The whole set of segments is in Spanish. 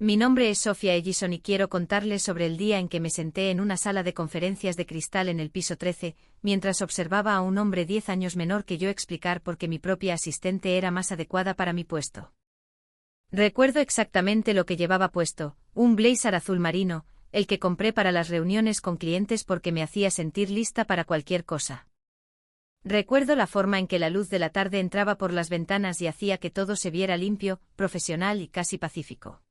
Mi nombre es Sofía Ellison y quiero contarles sobre el día en que me senté en una sala de conferencias de cristal en el piso 13, mientras observaba a un hombre 10 años menor que yo explicar por qué mi propia asistente era más adecuada para mi puesto. Recuerdo exactamente lo que llevaba puesto, un blazer azul marino, el que compré para las reuniones con clientes porque me hacía sentir lista para cualquier cosa. Recuerdo la forma en que la luz de la tarde entraba por las ventanas y hacía que todo se viera limpio, profesional y casi pacífico.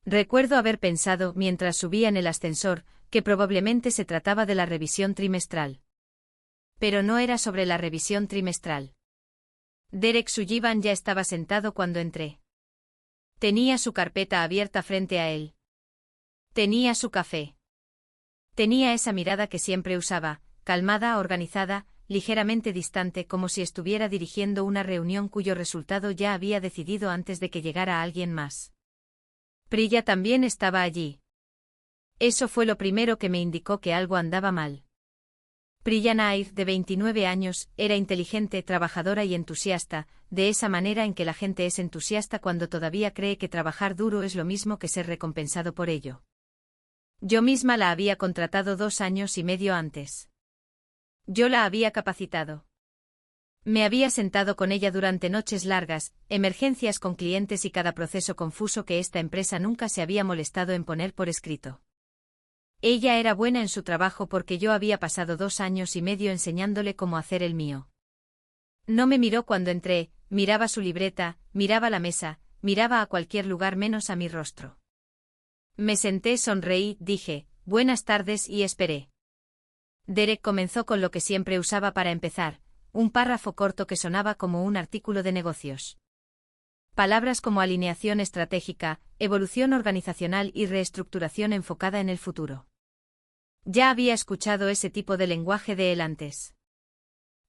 Recuerdo haber pensado, mientras subía en el ascensor, que probablemente se trataba de la revisión trimestral. Pero no era sobre la revisión trimestral. Derek Sullivan ya estaba sentado cuando entré. Tenía su carpeta abierta frente a él. Tenía su café. Tenía esa mirada que siempre usaba, calmada, organizada, ligeramente distante, como si estuviera dirigiendo una reunión cuyo resultado ya había decidido antes de que llegara alguien más. Priya también estaba allí. Eso fue lo primero que me indicó que algo andaba mal. Priya Nair, de 29 años, era inteligente, trabajadora y entusiasta, de esa manera en que la gente es entusiasta cuando todavía cree que trabajar duro es lo mismo que ser recompensado por ello. Yo misma la había contratado 2 años y medio antes. Yo la había capacitado. Me había sentado con ella durante noches largas, emergencias con clientes y cada proceso confuso que esta empresa nunca se había molestado en poner por escrito. Ella era buena en su trabajo porque yo había pasado 2 años y medio enseñándole cómo hacer el mío. No me miró cuando entré, miraba su libreta, miraba la mesa, miraba a cualquier lugar menos a mi rostro. Me senté, sonreí, dije, buenas tardes y esperé. Derek comenzó con lo que siempre usaba para empezar, un párrafo corto que sonaba como un artículo de negocios. Palabras como alineación estratégica, evolución organizacional y reestructuración enfocada en el futuro. Ya había escuchado ese tipo de lenguaje de él antes.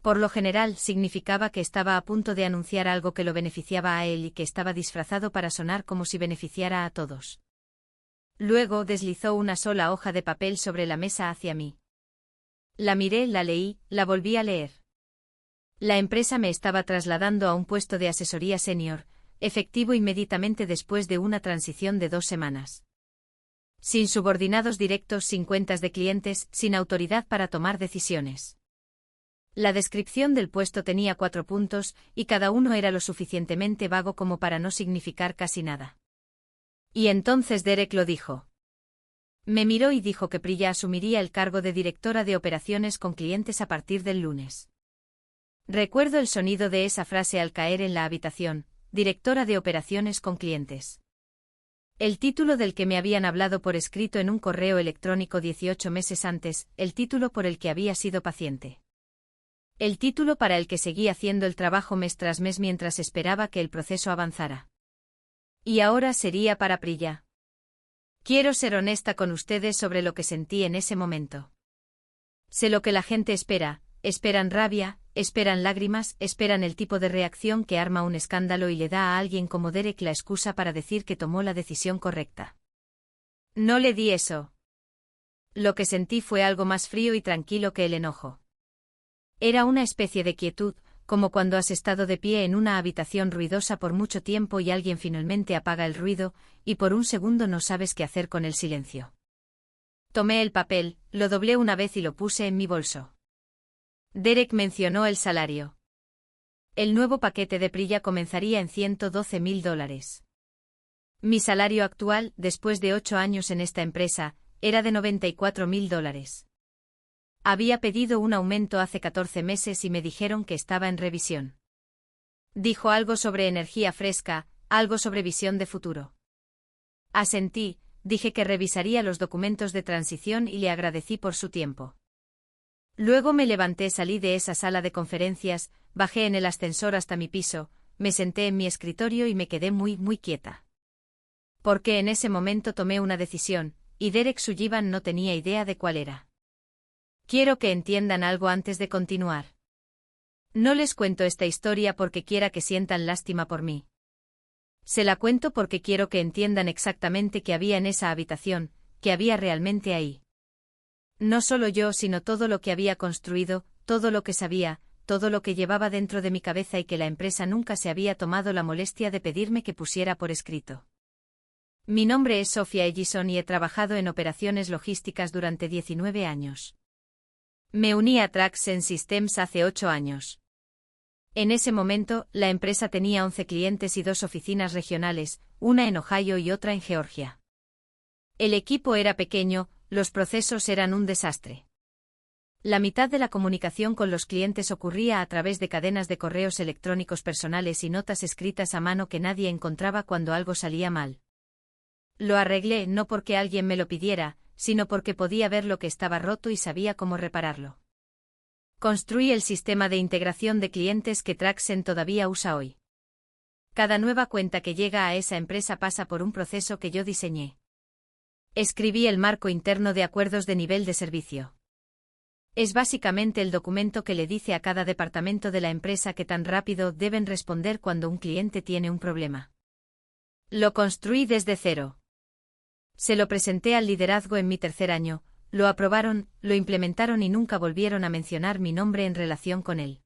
Por lo general, significaba que estaba a punto de anunciar algo que lo beneficiaba a él y que estaba disfrazado para sonar como si beneficiara a todos. Luego deslizó una sola hoja de papel sobre la mesa hacia mí. La miré, la leí, la volví a leer. La empresa me estaba trasladando a un puesto de asesoría senior, efectivo inmediatamente después de una transición de 2 semanas. Sin subordinados directos, sin cuentas de clientes, sin autoridad para tomar decisiones. La descripción del puesto tenía 4 puntos, y cada uno era lo suficientemente vago como para no significar casi nada. Y entonces Derek lo dijo. Me miró y dijo que Priya asumiría el cargo de directora de operaciones con clientes a partir del lunes. Recuerdo el sonido de esa frase al caer en la habitación, directora de operaciones con clientes. El título del que me habían hablado por escrito en un correo electrónico 18 meses antes, el título por el que había sido paciente. El título para el que seguí haciendo el trabajo mes tras mes mientras esperaba que el proceso avanzara. Y ahora sería para Priya. Quiero ser honesta con ustedes sobre lo que sentí en ese momento. Sé lo que la gente espera, esperan rabia, esperan lágrimas, esperan el tipo de reacción que arma un escándalo y le da a alguien como Derek la excusa para decir que tomó la decisión correcta. No le di eso. Lo que sentí fue algo más frío y tranquilo que el enojo. Era una especie de quietud, como cuando has estado de pie en una habitación ruidosa por mucho tiempo y alguien finalmente apaga el ruido, y por un segundo no sabes qué hacer con el silencio. Tomé el papel, lo doblé una vez y lo puse en mi bolso. Derek mencionó el salario. El nuevo paquete de Priya comenzaría en $112,000. Mi salario actual, después de 8 años en esta empresa, era de $94,000. Había pedido un aumento hace 14 meses y me dijeron que estaba en revisión. Dijo algo sobre energía fresca, algo sobre visión de futuro. Asentí, dije que revisaría los documentos de transición y le agradecí por su tiempo. Luego me levanté, salí de esa sala de conferencias, bajé en el ascensor hasta mi piso, me senté en mi escritorio y me quedé muy quieta. Porque en ese momento tomé una decisión, y Derek Sullivan no tenía idea de cuál era. Quiero que entiendan algo antes de continuar. No les cuento esta historia porque quiera que sientan lástima por mí. Se la cuento porque quiero que entiendan exactamente qué había en esa habitación, qué había realmente ahí. No solo yo, sino todo lo que había construido, todo lo que sabía, todo lo que llevaba dentro de mi cabeza y que la empresa nunca se había tomado la molestia de pedirme que pusiera por escrito. Mi nombre es Sophia Ellison y he trabajado en operaciones logísticas durante 19 años. Me uní a Traxen Systems hace 8 años. En ese momento, la empresa tenía 11 clientes y 2 oficinas regionales, una en Ohio y otra en Georgia. El equipo era pequeño, los procesos eran un desastre. La mitad de la comunicación con los clientes ocurría a través de cadenas de correos electrónicos personales y notas escritas a mano que nadie encontraba cuando algo salía mal. Lo arreglé no porque alguien me lo pidiera, sino porque podía ver lo que estaba roto y sabía cómo repararlo. Construí el sistema de integración de clientes que Traxen todavía usa hoy. Cada nueva cuenta que llega a esa empresa pasa por un proceso que yo diseñé. Escribí el marco interno de acuerdos de nivel de servicio. Es básicamente el documento que le dice a cada departamento de la empresa que tan rápido deben responder cuando un cliente tiene un problema. Lo construí desde cero. Se lo presenté al liderazgo en mi tercer año, lo aprobaron, lo implementaron y nunca volvieron a mencionar mi nombre en relación con él.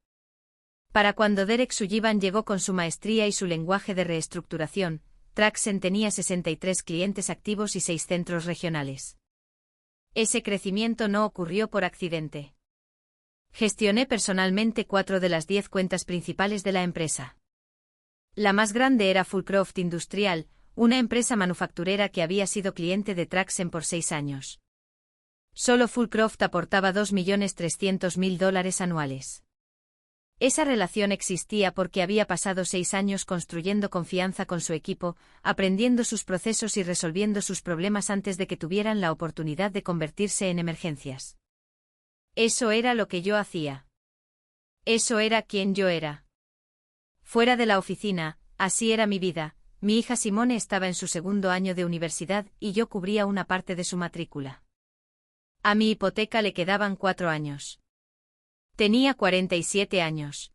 Para cuando Derek Sullivan llegó con su maestría y su lenguaje de reestructuración, Traxen tenía 63 clientes activos y 6 centros regionales. Ese crecimiento no ocurrió por accidente. Gestioné personalmente 4 de las 10 cuentas principales de la empresa. La más grande era Fullcroft Industrial, una empresa manufacturera que había sido cliente de Traxen por 6 años. Solo Fullcroft aportaba $2.300.000 anuales. Esa relación existía porque había pasado 6 años construyendo confianza con su equipo, aprendiendo sus procesos y resolviendo sus problemas antes de que tuvieran la oportunidad de convertirse en emergencias. Eso era lo que yo hacía. Eso era quien yo era. Fuera de la oficina, así era mi vida. Mi hija Simone estaba en su segundo año de universidad y yo cubría una parte de su matrícula. A mi hipoteca le quedaban 4 años. Tenía 47 años.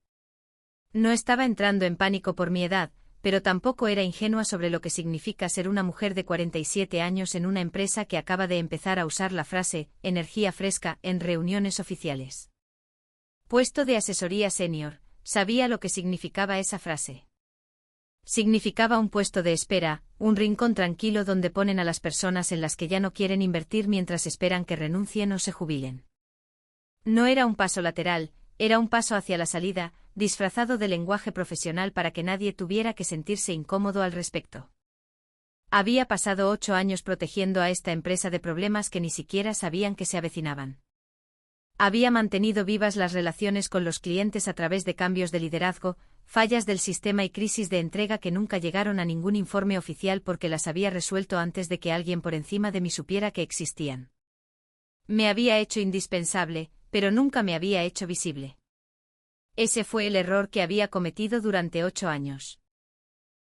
No estaba entrando en pánico por mi edad, pero tampoco era ingenua sobre lo que significa ser una mujer de 47 años en una empresa que acaba de empezar a usar la frase «energía fresca» en reuniones oficiales. Puesto de asesoría senior, sabía lo que significaba esa frase. Significaba un puesto de espera, un rincón tranquilo donde ponen a las personas en las que ya no quieren invertir mientras esperan que renuncien o se jubilen. No era un paso lateral, era un paso hacia la salida, disfrazado de lenguaje profesional para que nadie tuviera que sentirse incómodo al respecto. Había pasado 8 años protegiendo a esta empresa de problemas que ni siquiera sabían que se avecinaban. Había mantenido vivas las relaciones con los clientes a través de cambios de liderazgo, fallas del sistema y crisis de entrega que nunca llegaron a ningún informe oficial porque las había resuelto antes de que alguien por encima de mí supiera que existían. Me había hecho indispensable, pero nunca me había hecho visible. Ese fue el error que había cometido durante 8 años.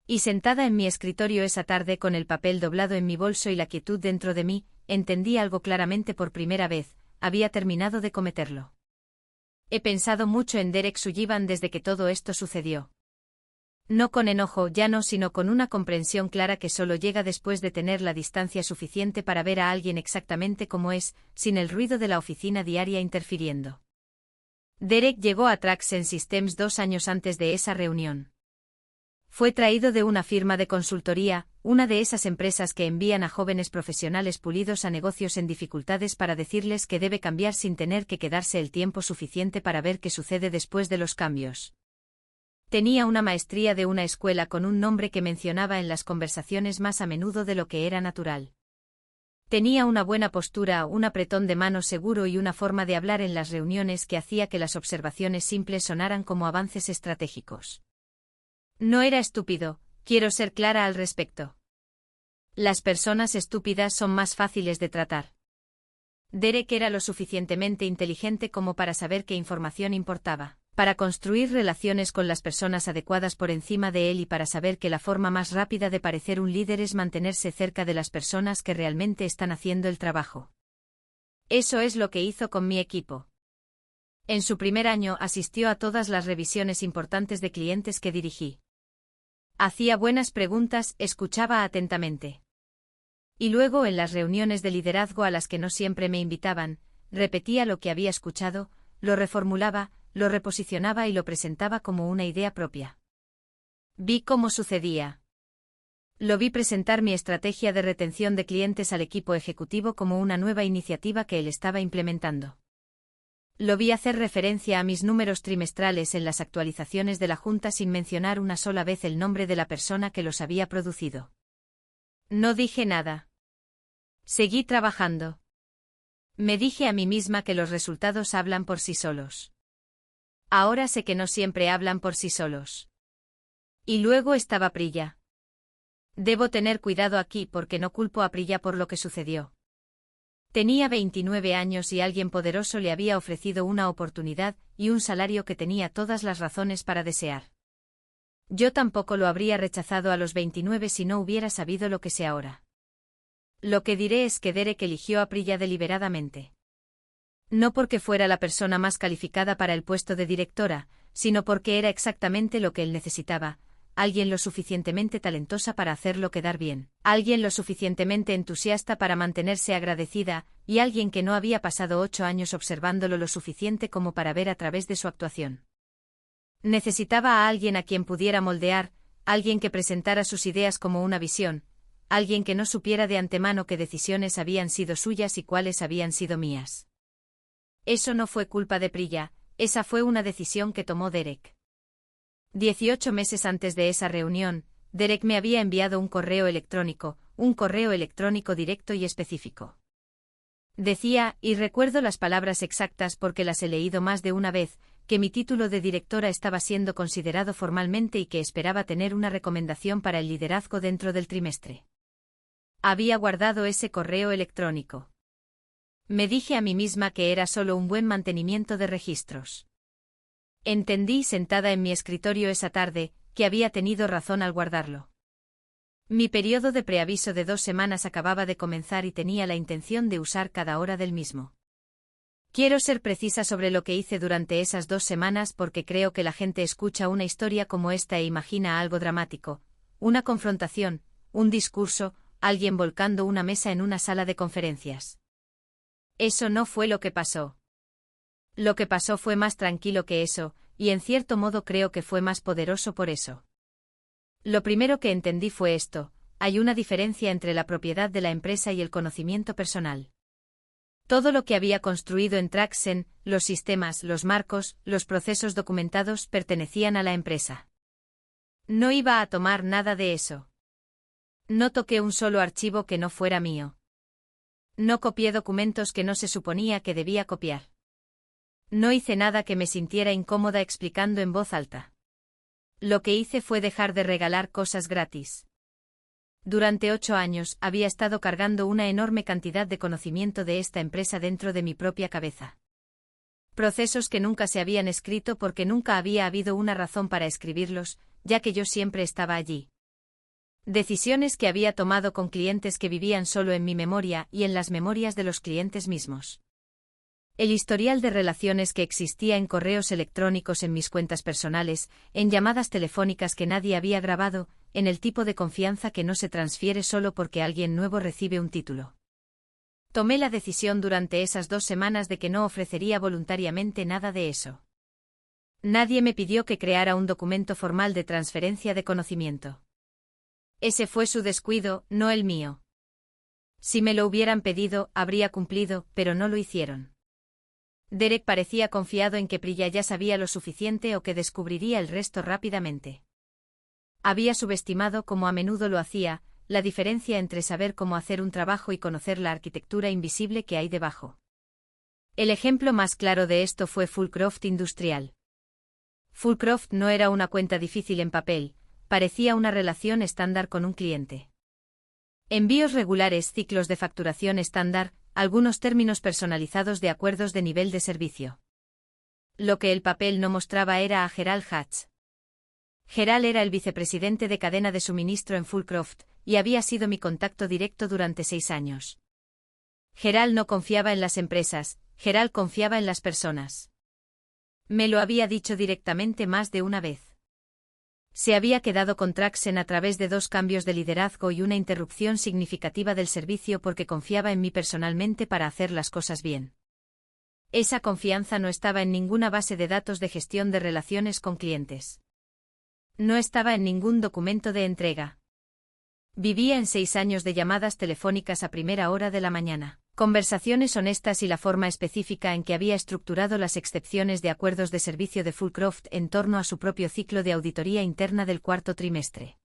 Y sentada en mi escritorio esa tarde con el papel doblado en mi bolso y la quietud dentro de mí, entendí algo claramente por primera vez: había terminado de cometerlo. He pensado mucho en Derek Sullivan desde que todo esto sucedió. No con enojo ya no, sino con una comprensión clara que solo llega después de tener la distancia suficiente para ver a alguien exactamente como es, sin el ruido de la oficina diaria interfiriendo. Derek llegó a Traxen Systems 2 años antes de esa reunión. Fue traído de una firma de consultoría, una de esas empresas que envían a jóvenes profesionales pulidos a negocios en dificultades para decirles que debe cambiar sin tener que quedarse el tiempo suficiente para ver qué sucede después de los cambios. Tenía una maestría de una escuela con un nombre que mencionaba en las conversaciones más a menudo de lo que era natural. Tenía una buena postura, un apretón de mano seguro y una forma de hablar en las reuniones que hacía que las observaciones simples sonaran como avances estratégicos. No era estúpido, quiero ser clara al respecto. Las personas estúpidas son más fáciles de tratar. Derek era lo suficientemente inteligente como para saber qué información importaba, para construir relaciones con las personas adecuadas por encima de él y para saber que la forma más rápida de parecer un líder es mantenerse cerca de las personas que realmente están haciendo el trabajo. Eso es lo que hizo con mi equipo. En su primer año asistió a todas las revisiones importantes de clientes que dirigí. Hacía buenas preguntas, escuchaba atentamente. Y luego en las reuniones de liderazgo a las que no siempre me invitaban, repetía lo que había escuchado, lo reformulaba, lo reposicionaba y lo presentaba como una idea propia. Vi cómo sucedía. Lo vi presentar mi estrategia de retención de clientes al equipo ejecutivo como una nueva iniciativa que él estaba implementando. Lo vi hacer referencia a mis números trimestrales en las actualizaciones de la Junta sin mencionar una sola vez el nombre de la persona que los había producido. No dije nada. Seguí trabajando. Me dije a mí misma que los resultados hablan por sí solos. Ahora sé que no siempre hablan por sí solos. Y luego estaba Priya. Debo tener cuidado aquí porque no culpo a Priya por lo que sucedió. Tenía 29 años y alguien poderoso le había ofrecido una oportunidad y un salario que tenía todas las razones para desear. Yo tampoco lo habría rechazado a los 29 si no hubiera sabido lo que sé ahora. Lo que diré es que Derek eligió a Priya deliberadamente. No porque fuera la persona más calificada para el puesto de directora, sino porque era exactamente lo que él necesitaba. Alguien lo suficientemente talentosa para hacerlo quedar bien, alguien lo suficientemente entusiasta para mantenerse agradecida, y alguien que no había pasado 8 años observándolo lo suficiente como para ver a través de su actuación. Necesitaba a alguien a quien pudiera moldear, alguien que presentara sus ideas como una visión, alguien que no supiera de antemano qué decisiones habían sido suyas y cuáles habían sido mías. Eso no fue culpa de Priya, esa fue una decisión que tomó Derek. 18 meses antes de esa reunión, Derek me había enviado un correo electrónico directo y específico. Decía, y recuerdo las palabras exactas porque las he leído más de una vez, que mi título de directora estaba siendo considerado formalmente y que esperaba tener una recomendación para el liderazgo dentro del trimestre. Había guardado ese correo electrónico. Me dije a mí misma que era solo un buen mantenimiento de registros. Entendí, sentada en mi escritorio esa tarde, que había tenido razón al guardarlo. Mi periodo de preaviso de 2 semanas acababa de comenzar y tenía la intención de usar cada hora del mismo. Quiero ser precisa sobre lo que hice durante esas 2 semanas porque creo que la gente escucha una historia como esta e imagina algo dramático, una confrontación, un discurso, alguien volcando una mesa en una sala de conferencias. Eso no fue lo que pasó. Lo que pasó fue más tranquilo que eso, y en cierto modo creo que fue más poderoso por eso. Lo primero que entendí fue esto: hay una diferencia entre la propiedad de la empresa y el conocimiento personal. Todo lo que había construido en Traxen, los sistemas, los marcos, los procesos documentados pertenecían a la empresa. No iba a tomar nada de eso. No toqué un solo archivo que no fuera mío. No copié documentos que no se suponía que debía copiar. No hice nada que me sintiera incómoda explicando en voz alta. Lo que hice fue dejar de regalar cosas gratis. Durante 8 años había estado cargando una enorme cantidad de conocimiento de esta empresa dentro de mi propia cabeza. Procesos que nunca se habían escrito porque nunca había habido una razón para escribirlos, ya que yo siempre estaba allí. Decisiones que había tomado con clientes que vivían solo en mi memoria y en las memorias de los clientes mismos. El historial de relaciones que existía en correos electrónicos en mis cuentas personales, en llamadas telefónicas que nadie había grabado, en el tipo de confianza que no se transfiere solo porque alguien nuevo recibe un título. Tomé la decisión durante esas 2 semanas de que no ofrecería voluntariamente nada de eso. Nadie me pidió que creara un documento formal de transferencia de conocimiento. Ese fue su descuido, no el mío. Si me lo hubieran pedido, habría cumplido, pero no lo hicieron. Derek parecía confiado en que Priya ya sabía lo suficiente o que descubriría el resto rápidamente. Había subestimado, como a menudo lo hacía, la diferencia entre saber cómo hacer un trabajo y conocer la arquitectura invisible que hay debajo. El ejemplo más claro de esto fue Fullcroft Industrial. Fullcroft no era una cuenta difícil en papel, parecía una relación estándar con un cliente. Envíos regulares, ciclos de facturación estándar, algunos términos personalizados de acuerdos de nivel de servicio. Lo que el papel no mostraba era a Gerald Hatch. Gerald era el vicepresidente de cadena de suministro en Fullcroft, y había sido mi contacto directo durante 6 años. Gerald no confiaba en las empresas, Gerald confiaba en las personas. Me lo había dicho directamente más de una vez. Se había quedado con Traxen a través de 2 cambios de liderazgo y una interrupción significativa del servicio porque confiaba en mí personalmente para hacer las cosas bien. Esa confianza no estaba en ninguna base de datos de gestión de relaciones con clientes. No estaba en ningún documento de entrega. Vivía en 6 años de llamadas telefónicas a primera hora de la mañana, conversaciones honestas y la forma específica en que había estructurado las excepciones de acuerdos de servicio de Fullcroft en torno a su propio ciclo de auditoría interna del cuarto trimestre.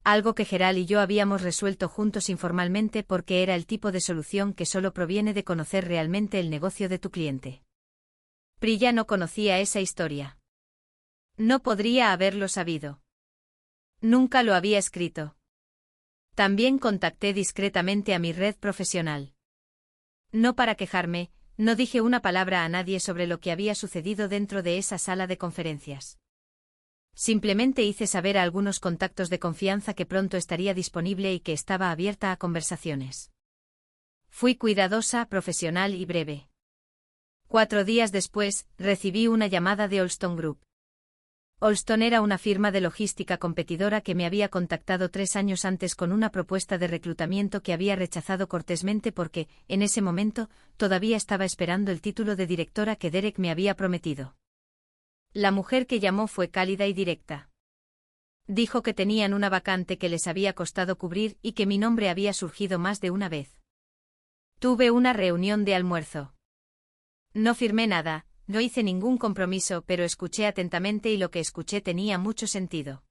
Algo que Gerald y yo habíamos resuelto juntos informalmente porque era el tipo de solución que solo proviene de conocer realmente el negocio de tu cliente. Priya no conocía esa historia. No podría haberlo sabido. Nunca lo había escrito. También contacté discretamente a mi red profesional. No para quejarme, no dije una palabra a nadie sobre lo que había sucedido dentro de esa sala de conferencias. Simplemente hice saber a algunos contactos de confianza que pronto estaría disponible y que estaba abierta a conversaciones. Fui cuidadosa, profesional y breve. 4 días después, recibí una llamada de Alstom Group. Alstom era una firma de logística competidora que me había contactado 3 años antes con una propuesta de reclutamiento que había rechazado cortésmente porque, en ese momento, todavía estaba esperando el título de directora que Derek me había prometido. La mujer que llamó fue cálida y directa. Dijo que tenían una vacante que les había costado cubrir y que mi nombre había surgido más de una vez. Tuve una reunión de almuerzo. No firmé nada, no hice ningún compromiso, pero escuché atentamente y lo que escuché tenía mucho sentido.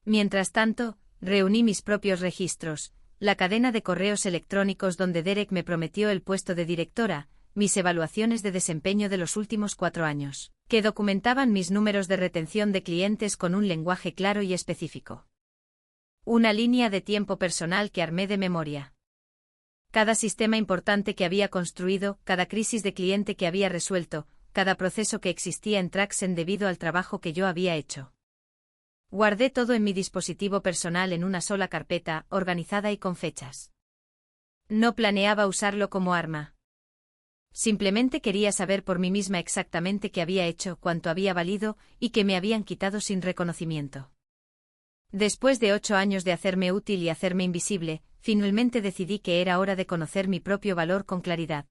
Mientras tanto, reuní mis propios registros, la cadena de correos electrónicos donde Derek me prometió el puesto de directora, mis evaluaciones de desempeño de los últimos 4 años, que documentaban mis números de retención de clientes con un lenguaje claro y específico. Una línea de tiempo personal que armé de memoria. Cada sistema importante que había construido, cada crisis de cliente que había resuelto, cada proceso que existía en Traxen debido al trabajo que yo había hecho. Guardé todo en mi dispositivo personal en una sola carpeta, organizada y con fechas. No planeaba usarlo como arma. Simplemente quería saber por mí misma exactamente qué había hecho, cuánto había valido, y qué me habían quitado sin reconocimiento. Después de 8 años de hacerme útil y hacerme invisible, finalmente decidí que era hora de conocer mi propio valor con claridad.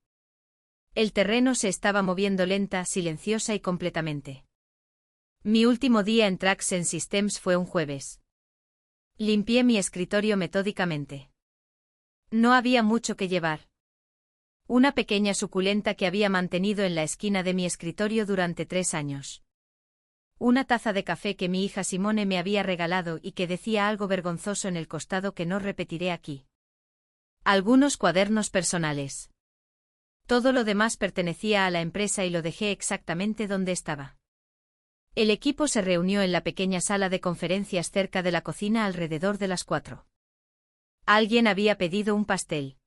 El terreno se estaba moviendo lenta, silenciosa y completamente. Mi último día en Traxen Systems fue un jueves. Limpié mi escritorio metódicamente. No había mucho que llevar. Una pequeña suculenta que había mantenido en la esquina de mi escritorio durante 3 años. Una taza de café que mi hija Simone me había regalado y que decía algo vergonzoso en el costado que no repetiré aquí. Algunos cuadernos personales. Todo lo demás pertenecía a la empresa y lo dejé exactamente donde estaba. El equipo se reunió en la pequeña sala de conferencias cerca de la cocina alrededor de las 4. Alguien había pedido un pastel.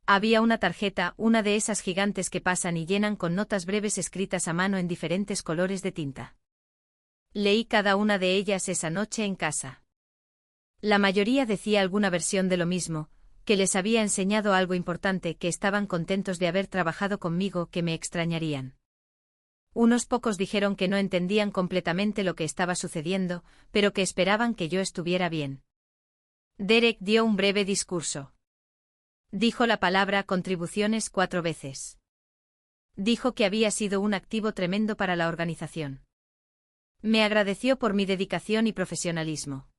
Había una tarjeta, una de esas gigantes que pasan y llenan con notas breves escritas a mano en diferentes colores de tinta. Leí cada una de ellas esa noche en casa. La mayoría decía alguna versión de lo mismo, que les había enseñado algo importante, que estaban contentos de haber trabajado conmigo, que me extrañarían. Unos pocos dijeron que no entendían completamente lo que estaba sucediendo, pero que esperaban que yo estuviera bien. Derek dio un breve discurso. Dijo la palabra contribuciones 4 veces. Dijo que había sido un activo tremendo para la organización. Me agradeció por mi dedicación y profesionalismo.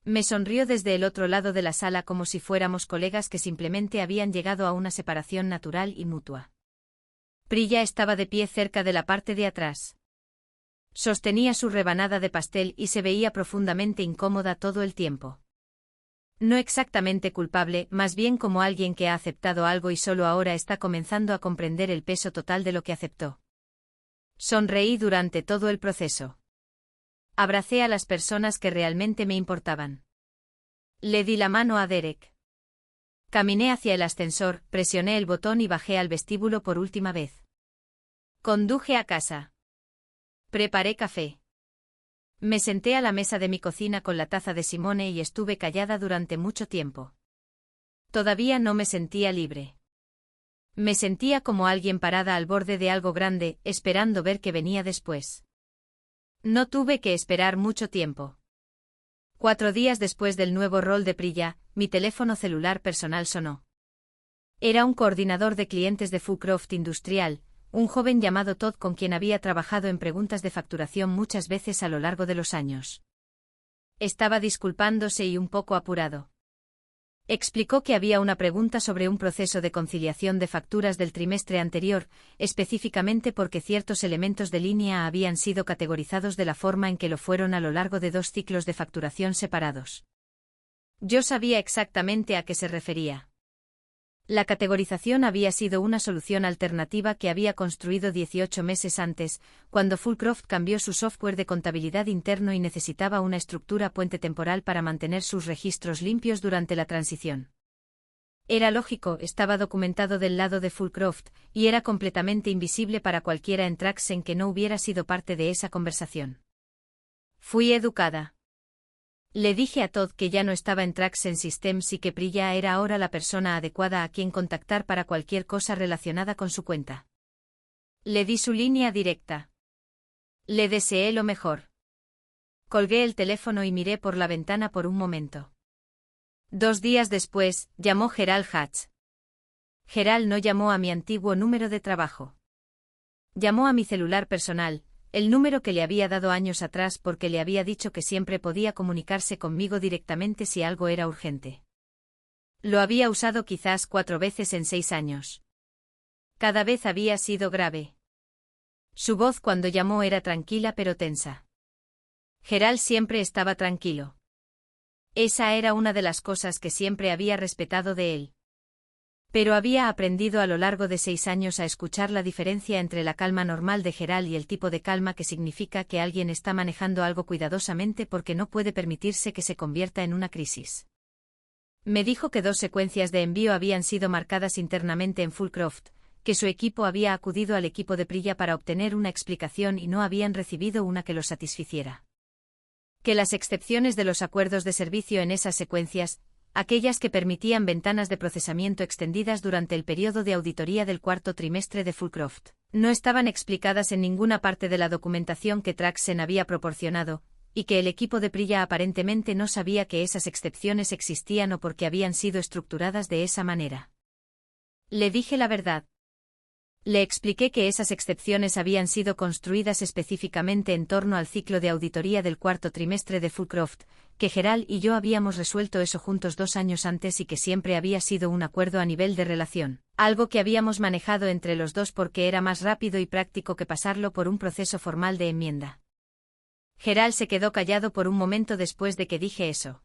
Me sonrió desde el otro lado de la sala como si fuéramos colegas que simplemente habían llegado a una separación natural y mutua. Priya estaba de pie cerca de la parte de atrás. Sostenía su rebanada de pastel y se veía profundamente incómoda todo el tiempo. No exactamente culpable, más bien como alguien que ha aceptado algo y solo ahora está comenzando a comprender el peso total de lo que aceptó. Sonreí durante todo el proceso. Abracé a las personas que realmente me importaban. Le di la mano a Derek. Caminé hacia el ascensor, presioné el botón y bajé al vestíbulo por última vez. Conduje a casa. Preparé café. Me senté a la mesa de mi cocina con la taza de Simone y estuve callada durante mucho tiempo. Todavía no me sentía libre. Me sentía como alguien parada al borde de algo grande, esperando ver qué venía después. No tuve que esperar mucho tiempo. 4 días después del nuevo rol de Priya, mi teléfono celular personal sonó. Era un coordinador de clientes de Fullcroft Industrial, un joven llamado Todd con quien había trabajado en preguntas de facturación muchas veces a lo largo de los años. Estaba disculpándose y un poco apurado. Explicó que había una pregunta sobre un proceso de conciliación de facturas del trimestre anterior, específicamente porque ciertos elementos de línea habían sido categorizados de la forma en que lo fueron a lo largo de 2 ciclos de facturación separados. Yo sabía exactamente a qué se refería. La categorización había sido una solución alternativa que había construido 18 meses antes, cuando Fullcroft cambió su software de contabilidad interno y necesitaba una estructura puente temporal para mantener sus registros limpios durante la transición. Era lógico, estaba documentado del lado de Fullcroft, y era completamente invisible para cualquiera en Traxen que no hubiera sido parte de esa conversación. Fui educada. Le dije a Todd que ya no estaba en Traxen Systems y que Priya era ahora la persona adecuada a quien contactar para cualquier cosa relacionada con su cuenta. Le di su línea directa. Le deseé lo mejor. Colgué el teléfono y miré por la ventana por un momento. 2 días después, llamó Gerald Hatch. Gerald no llamó a mi antiguo número de trabajo. Llamó a mi celular personal, el número que le había dado años atrás porque le había dicho que siempre podía comunicarse conmigo directamente si algo era urgente. Lo había usado quizás 4 veces en 6 años. Cada vez había sido grave. Su voz cuando llamó era tranquila pero tensa. Gerald siempre estaba tranquilo. Esa era una de las cosas que siempre había respetado de él. Pero había aprendido a lo largo de 6 años a escuchar la diferencia entre la calma normal de Gerald y el tipo de calma que significa que alguien está manejando algo cuidadosamente porque no puede permitirse que se convierta en una crisis. Me dijo que 2 secuencias de envío habían sido marcadas internamente en Fullcroft, que su equipo había acudido al equipo de Priya para obtener una explicación y no habían recibido una que los satisficiera. Que las excepciones de los acuerdos de servicio en esas secuencias, aquellas que permitían ventanas de procesamiento extendidas durante el periodo de auditoría del 4º trimestre de Fullcroft, no estaban explicadas en ninguna parte de la documentación que Traxen había proporcionado, y que el equipo de Priya aparentemente no sabía que esas excepciones existían o porque habían sido estructuradas de esa manera. Le dije la verdad. Le expliqué que esas excepciones habían sido construidas específicamente en torno al ciclo de auditoría del 4º trimestre de Fullcroft, que Gerald y yo habíamos resuelto eso juntos 2 años antes y que siempre había sido un acuerdo a nivel de relación, algo que habíamos manejado entre los dos porque era más rápido y práctico que pasarlo por un proceso formal de enmienda. Gerald se quedó callado por un momento después de que dije eso.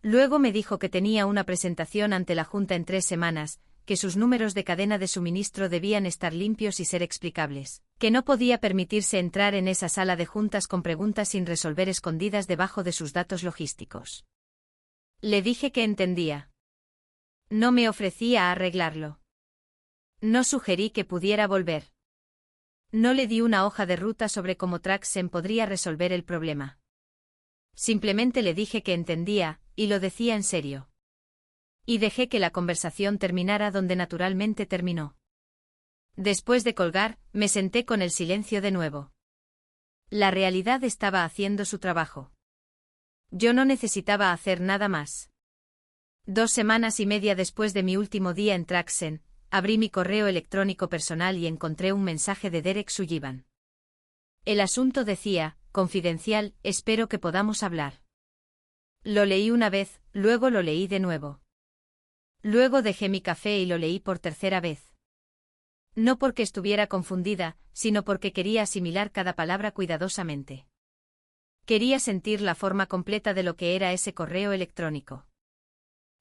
Luego me dijo que tenía una presentación ante la Junta en 3 semanas, que sus números de cadena de suministro debían estar limpios y ser explicables, que no podía permitirse entrar en esa sala de juntas con preguntas sin resolver escondidas debajo de sus datos logísticos. Le dije que entendía. No me ofrecía a arreglarlo. No sugerí que pudiera volver. No le di una hoja de ruta sobre cómo Traxen podría resolver el problema. Simplemente le dije que entendía, y lo decía en serio. Y dejé que la conversación terminara donde naturalmente terminó. Después de colgar, me senté con el silencio de nuevo. La realidad estaba haciendo su trabajo. Yo no necesitaba hacer nada más. 2 semanas y media después de mi último día en Traxen, abrí mi correo electrónico personal y encontré un mensaje de Derek Sullivan. El asunto decía, confidencial, espero que podamos hablar. Lo leí una vez, luego lo leí de nuevo. Luego dejé mi café y lo leí por 3ª vez. No porque estuviera confundida, sino porque quería asimilar cada palabra cuidadosamente. Quería sentir la forma completa de lo que era ese correo electrónico.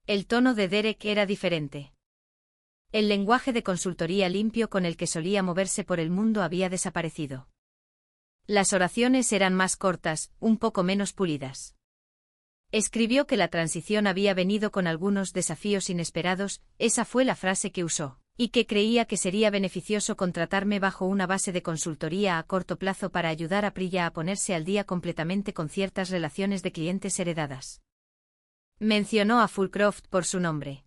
El tono de Derek era diferente. El lenguaje de consultoría limpio con el que solía moverse por el mundo había desaparecido. Las oraciones eran más cortas, un poco menos pulidas. Escribió que la transición había venido con algunos desafíos inesperados, esa fue la frase que usó, y que creía que sería beneficioso contratarme bajo una base de consultoría a corto plazo para ayudar a Priya a ponerse al día completamente con ciertas relaciones de clientes heredadas. Mencionó a Fullcroft por su nombre.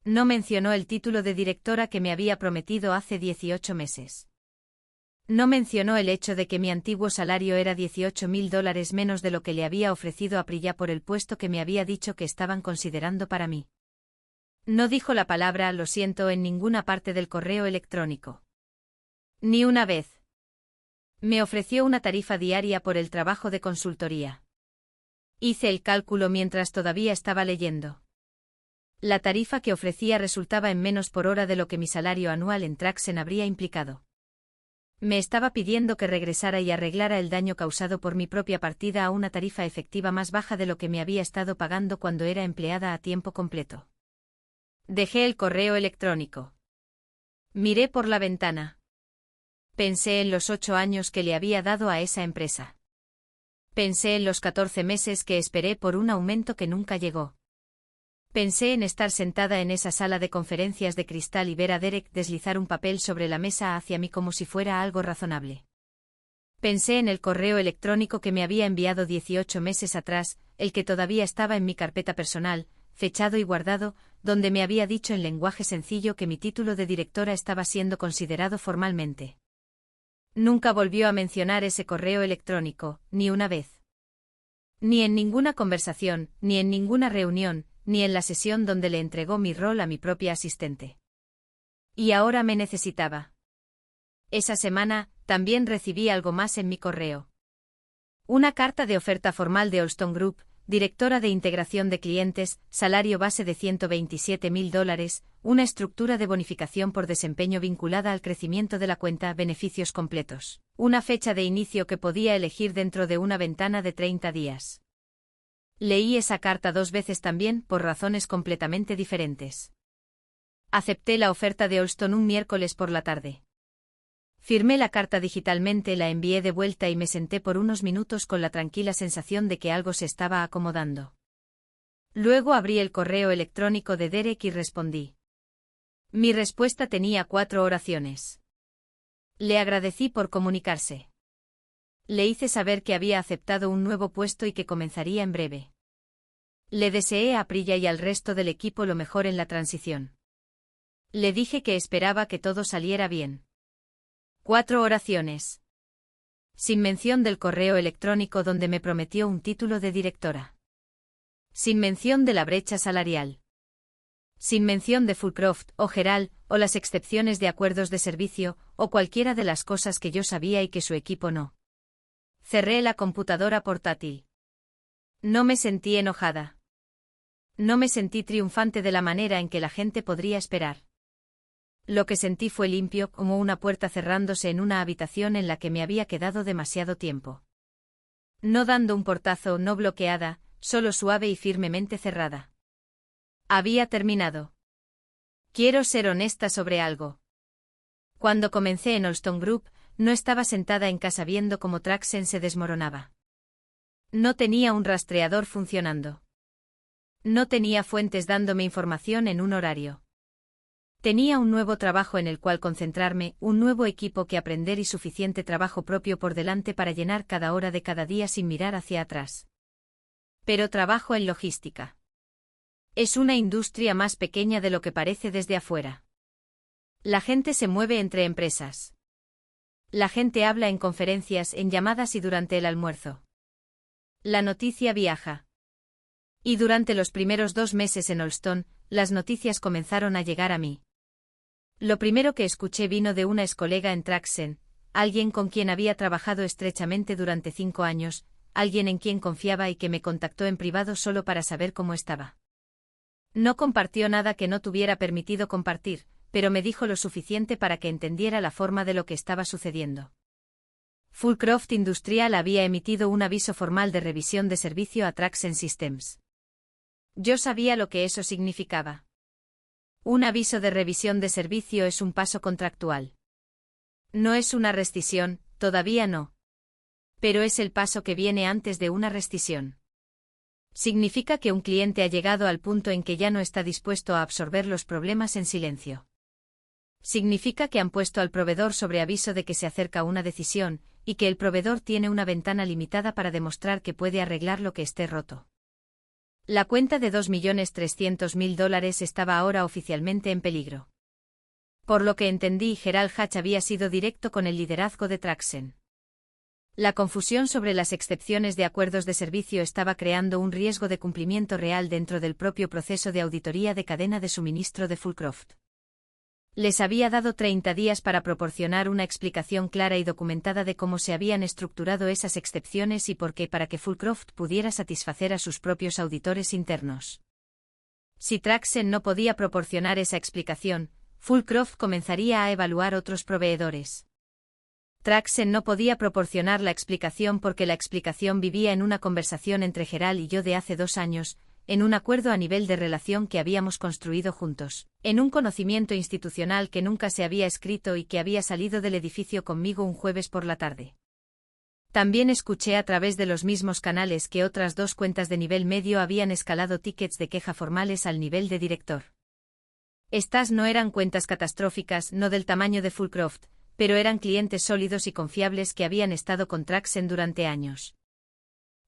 No mencionó el título de directora que me había prometido hace 18 meses. No mencionó el hecho de que mi antiguo salario era $18,000 menos de lo que le había ofrecido a Priya por el puesto que me había dicho que estaban considerando para mí. No dijo la palabra lo siento en ninguna parte del correo electrónico. Ni una vez. Me ofreció una tarifa diaria por el trabajo de consultoría. Hice el cálculo mientras todavía estaba leyendo. La tarifa que ofrecía resultaba en menos por hora de lo que mi salario anual en Traxen habría implicado. Me estaba pidiendo que regresara y arreglara el daño causado por mi propia partida a una tarifa efectiva más baja de lo que me había estado pagando cuando era empleada a tiempo completo. Dejé el correo electrónico. Miré por la ventana. Pensé en los 8 años que le había dado a esa empresa. Pensé en los 14 meses que esperé por un aumento que nunca llegó. Pensé en estar sentada en esa sala de conferencias de cristal y ver a Derek deslizar un papel sobre la mesa hacia mí como si fuera algo razonable. Pensé en el correo electrónico que me había enviado 18 meses atrás, el que todavía estaba en mi carpeta personal, fechado y guardado, donde me había dicho en lenguaje sencillo que mi título de directora estaba siendo considerado formalmente. Nunca volvió a mencionar ese correo electrónico, ni una vez. Ni en ninguna conversación, ni en ninguna reunión, ni en la sesión donde le entregó mi rol a mi propia asistente. Y ahora me necesitaba. Esa semana, también recibí algo más en mi correo. Una carta de oferta formal de Alstom Group, directora de integración de clientes, salario base de $127.000, una estructura de bonificación por desempeño vinculada al crecimiento de la cuenta, beneficios completos, una fecha de inicio que podía elegir dentro de una ventana de 30 días. Leí esa carta 2 veces también, por razones completamente diferentes. Acepté la oferta de Alstom un miércoles por la tarde. Firmé la carta digitalmente, la envié de vuelta y me senté por unos minutos con la tranquila sensación de que algo se estaba acomodando. Luego abrí el correo electrónico de Derek y respondí. Mi respuesta tenía 4 oraciones. Le agradecí por comunicarse. Le hice saber que había aceptado un nuevo puesto y que comenzaría en breve. Le deseé a Priya y al resto del equipo lo mejor en la transición. Le dije que esperaba que todo saliera bien. 4 oraciones. Sin mención del correo electrónico donde me prometió un título de directora. Sin mención de la brecha salarial. Sin mención de Fulcroft o Geral, o las excepciones de acuerdos de servicio, o cualquiera de las cosas que yo sabía y que su equipo no. Cerré la computadora portátil. No me sentí enojada. No me sentí triunfante de la manera en que la gente podría esperar. Lo que sentí fue limpio, como una puerta cerrándose en una habitación en la que me había quedado demasiado tiempo. No dando un portazo, no bloqueada, solo suave y firmemente cerrada. Había terminado. Quiero ser honesta sobre algo. Cuando comencé en Alstom Group, no estaba sentada en casa viendo cómo Traxen se desmoronaba. No tenía un rastreador funcionando. No tenía fuentes dándome información en un horario. Tenía un nuevo trabajo en el cual concentrarme, un nuevo equipo que aprender y suficiente trabajo propio por delante para llenar cada hora de cada día sin mirar hacia atrás. Pero trabajo en logística. Es una industria más pequeña de lo que parece desde afuera. La gente se mueve entre empresas. La gente habla en conferencias, en llamadas y durante el almuerzo. La noticia viaja. Y durante los primeros 2 meses en Alstom, las noticias comenzaron a llegar a mí. Lo primero que escuché vino de una excolega en Traxen, alguien con quien había trabajado estrechamente durante 5 años, alguien en quien confiaba y que me contactó en privado solo para saber cómo estaba. No compartió nada que no tuviera permitido compartir, pero me dijo lo suficiente para que entendiera la forma de lo que estaba sucediendo. Fulcroft Industrial había emitido un aviso formal de revisión de servicio a Traxen Systems. Yo sabía lo que eso significaba. Un aviso de revisión de servicio es un paso contractual. No es una rescisión, todavía no. Pero es el paso que viene antes de una rescisión. Significa que un cliente ha llegado al punto en que ya no está dispuesto a absorber los problemas en silencio. Significa que han puesto al proveedor sobre aviso de que se acerca una decisión, y que el proveedor tiene una ventana limitada para demostrar que puede arreglar lo que esté roto. La cuenta de $2.300.000 estaba ahora oficialmente en peligro. Por lo que entendí, Gerald Hatch había sido directo con el liderazgo de Traxen. La confusión sobre las excepciones de acuerdos de servicio estaba creando un riesgo de cumplimiento real dentro del propio proceso de auditoría de cadena de suministro de Fulcroft. Les había dado 30 días para proporcionar una explicación clara y documentada de cómo se habían estructurado esas excepciones y por qué para que Fullcroft pudiera satisfacer a sus propios auditores internos. Si Traxen no podía proporcionar esa explicación, Fullcroft comenzaría a evaluar otros proveedores. Traxen no podía proporcionar la explicación porque la explicación vivía en una conversación entre Gerald y yo de hace 2 años, en un acuerdo a nivel de relación que habíamos construido juntos, en un conocimiento institucional que nunca se había escrito y que había salido del edificio conmigo un jueves por la tarde. También escuché a través de los mismos canales que otras 2 cuentas de nivel medio habían escalado tickets de queja formales al nivel de director. Estas no eran cuentas catastróficas, no del tamaño de Fullcroft, pero eran clientes sólidos y confiables que habían estado con Traxen durante años.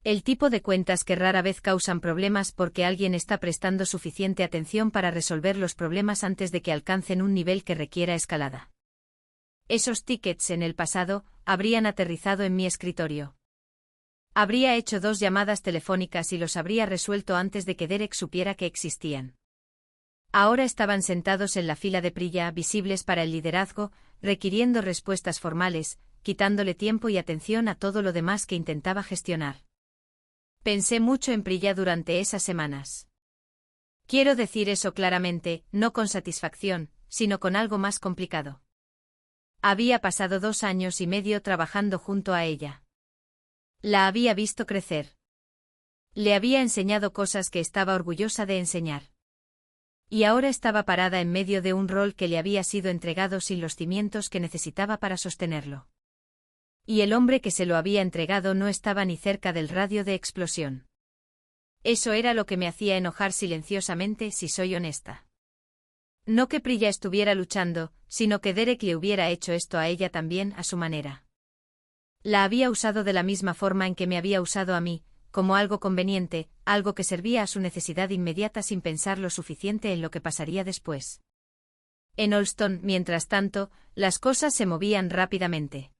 El tipo de cuentas que rara vez causan problemas porque alguien está prestando suficiente atención para resolver los problemas antes de que alcancen un nivel que requiera escalada. Esos tickets en el pasado habrían aterrizado en mi escritorio. Habría hecho 2 llamadas telefónicas y los habría resuelto antes de que Derek supiera que existían. Ahora estaban sentados en la fila de Priya, visibles para el liderazgo, requiriendo respuestas formales, quitándole tiempo y atención a todo lo demás que intentaba gestionar. Pensé mucho en Priya durante esas semanas. Quiero decir eso claramente, no con satisfacción, sino con algo más complicado. Había pasado 2 años y medio trabajando junto a ella. La había visto crecer. Le había enseñado cosas que estaba orgullosa de enseñar. Y ahora estaba parada en medio de un rol que le había sido entregado sin los cimientos que necesitaba para sostenerlo. Y el hombre que se lo había entregado no estaba ni cerca del radio de explosión. Eso era lo que me hacía enojar silenciosamente, si soy honesta. No que Priya estuviera luchando, sino que Derek le hubiera hecho esto a ella también, a su manera. La había usado de la misma forma en que me había usado a mí, como algo conveniente, algo que servía a su necesidad inmediata sin pensar lo suficiente en lo que pasaría después. En Olston, mientras tanto, las cosas se movían rápidamente.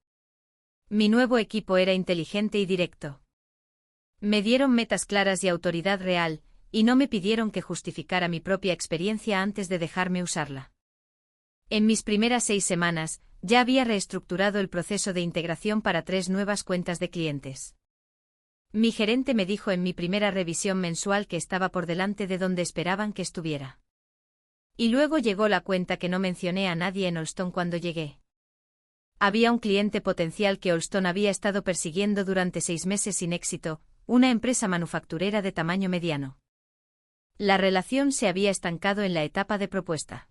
Mi nuevo equipo era inteligente y directo. Me dieron metas claras y autoridad real, y no me pidieron que justificara mi propia experiencia antes de dejarme usarla. En mis primeras 6 semanas, ya había reestructurado el proceso de integración para 3 nuevas cuentas de clientes. Mi gerente me dijo en mi primera revisión mensual que estaba por delante de donde esperaban que estuviera. Y luego llegó la cuenta que no mencioné a nadie en Olston cuando llegué. Había un cliente potencial que Olston había estado persiguiendo durante 6 meses sin éxito, una empresa manufacturera de tamaño mediano. La relación se había estancado en la etapa de propuesta.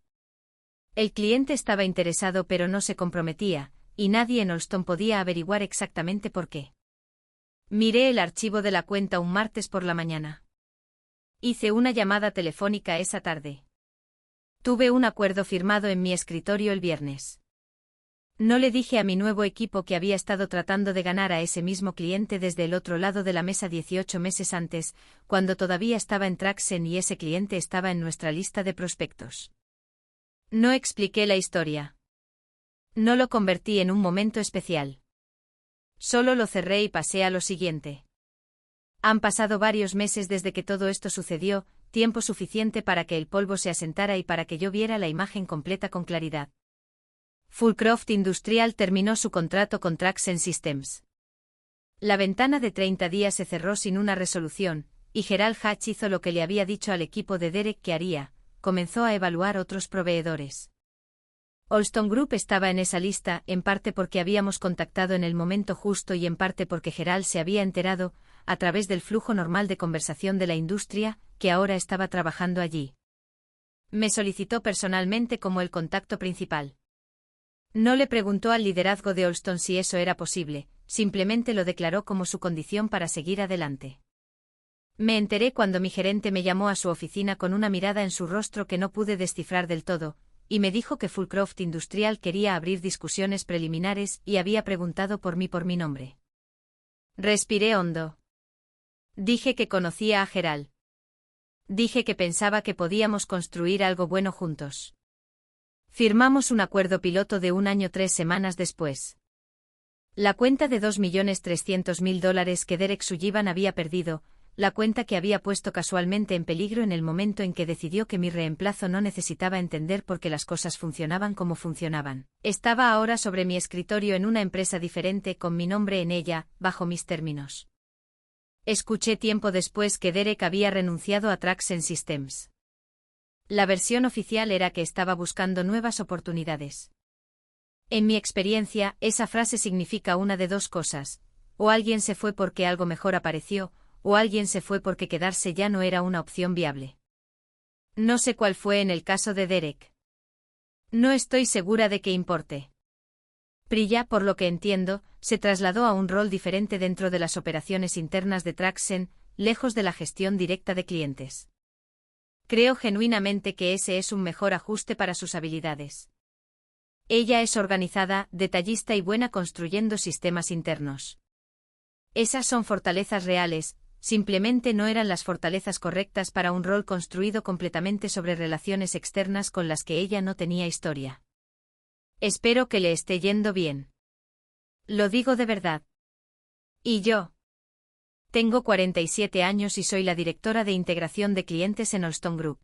El cliente estaba interesado pero no se comprometía, y nadie en Olston podía averiguar exactamente por qué. Miré el archivo de la cuenta un martes por la mañana. Hice una llamada telefónica esa tarde. Tuve un acuerdo firmado en mi escritorio el viernes. No le dije a mi nuevo equipo que había estado tratando de ganar a ese mismo cliente desde el otro lado de la mesa 18 meses antes, cuando todavía estaba en Traxen y ese cliente estaba en nuestra lista de prospectos. No expliqué la historia. No lo convertí en un momento especial. Solo lo cerré y pasé a lo siguiente. Han pasado varios meses desde que todo esto sucedió, tiempo suficiente para que el polvo se asentara y para que yo viera la imagen completa con claridad. Fullcroft Industrial terminó su contrato con Traxen Systems. La ventana de 30 días se cerró sin una resolución, y Gerald Hatch hizo lo que le había dicho al equipo de Derek que haría, comenzó a evaluar otros proveedores. Olston Group estaba en esa lista, en parte porque habíamos contactado en el momento justo y en parte porque Gerald se había enterado, a través del flujo normal de conversación de la industria, que ahora estaba trabajando allí. Me solicitó personalmente como el contacto principal. No le preguntó al liderazgo de Olston si eso era posible, simplemente lo declaró como su condición para seguir adelante. Me enteré cuando mi gerente me llamó a su oficina con una mirada en su rostro que no pude descifrar del todo, y me dijo que Fullcroft Industrial quería abrir discusiones preliminares y había preguntado por mi nombre. Respiré hondo. Dije que conocía a Gerald. Dije que pensaba que podíamos construir algo bueno juntos. Firmamos un acuerdo piloto de 1 año 3 semanas después. La cuenta de $2.300.000 que Derek Sullivan había perdido, la cuenta que había puesto casualmente en peligro en el momento en que decidió que mi reemplazo no necesitaba entender por qué las cosas funcionaban como funcionaban. Estaba ahora sobre mi escritorio en una empresa diferente con mi nombre en ella, bajo mis términos. Escuché tiempo después que Derek había renunciado a Traxen Systems. La versión oficial era que estaba buscando nuevas oportunidades. En mi experiencia, esa frase significa una de dos cosas: o alguien se fue porque algo mejor apareció, o alguien se fue porque quedarse ya no era una opción viable. No sé cuál fue en el caso de Derek. No estoy segura de que importe. Priya, por lo que entiendo, se trasladó a un rol diferente dentro de las operaciones internas de Traxen, lejos de la gestión directa de clientes. Creo genuinamente que ese es un mejor ajuste para sus habilidades. Ella es organizada, detallista y buena construyendo sistemas internos. Esas son fortalezas reales, simplemente no eran las fortalezas correctas para un rol construido completamente sobre relaciones externas con las que ella no tenía historia. Espero que le esté yendo bien. Lo digo de verdad. ¿Y yo? Tengo 47 años y soy la directora de integración de clientes en Alstom Group.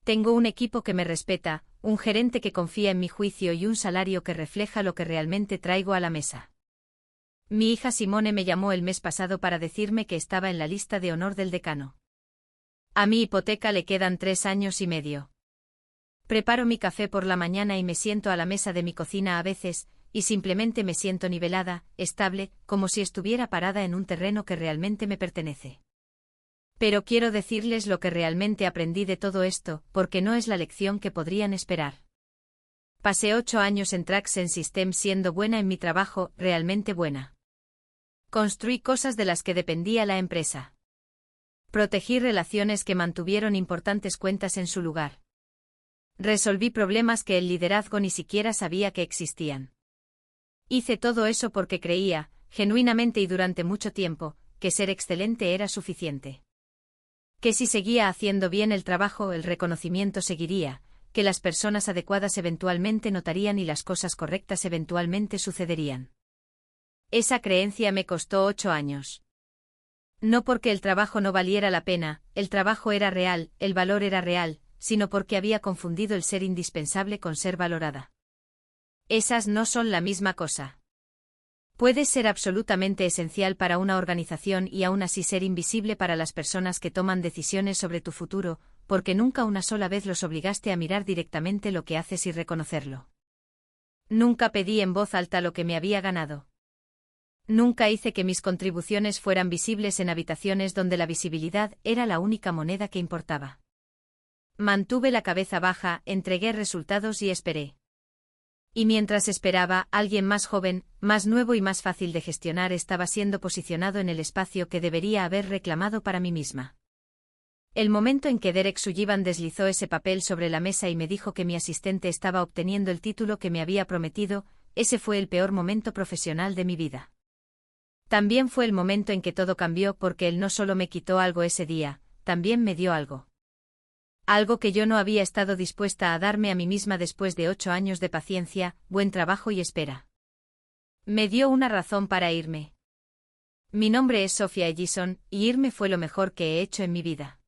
Tengo un equipo que me respeta, un gerente que confía en mi juicio y un salario que refleja lo que realmente traigo a la mesa. Mi hija Simone me llamó el mes pasado para decirme que estaba en la lista de honor del decano. A mi hipoteca le quedan 3 años y medio. Preparo mi café por la mañana y me siento a la mesa de mi cocina a veces, y simplemente me siento nivelada, estable, como si estuviera parada en un terreno que realmente me pertenece. Pero quiero decirles lo que realmente aprendí de todo esto, porque no es la lección que podrían esperar. Pasé 8 años en Traxen Systems siendo buena en mi trabajo, realmente buena. Construí cosas de las que dependía la empresa. Protegí relaciones que mantuvieron importantes cuentas en su lugar. Resolví problemas que el liderazgo ni siquiera sabía que existían. Hice todo eso porque creía, genuinamente y durante mucho tiempo, que ser excelente era suficiente. Que si seguía haciendo bien el trabajo, el reconocimiento seguiría, que las personas adecuadas eventualmente notarían y las cosas correctas eventualmente sucederían. Esa creencia me costó 8 años. No porque el trabajo no valiera la pena, el trabajo era real, el valor era real, sino porque había confundido el ser indispensable con ser valorada. Esas no son la misma cosa. Puedes ser absolutamente esencial para una organización y aún así ser invisible para las personas que toman decisiones sobre tu futuro, porque nunca una sola vez los obligaste a mirar directamente lo que haces y reconocerlo. Nunca pedí en voz alta lo que me había ganado. Nunca hice que mis contribuciones fueran visibles en habitaciones donde la visibilidad era la única moneda que importaba. Mantuve la cabeza baja, entregué resultados y esperé. Y mientras esperaba, alguien más joven, más nuevo y más fácil de gestionar estaba siendo posicionado en el espacio que debería haber reclamado para mí misma. El momento en que Derek Sullivan deslizó ese papel sobre la mesa y me dijo que mi asistente estaba obteniendo el título que me había prometido, ese fue el peor momento profesional de mi vida. También fue el momento en que todo cambió porque él no solo me quitó algo ese día, también me dio algo. Algo que yo no había estado dispuesta a darme a mí misma después de 8 años de paciencia, buen trabajo y espera. Me dio una razón para irme. Mi nombre es Sophia Ellison, y irme fue lo mejor que he hecho en mi vida.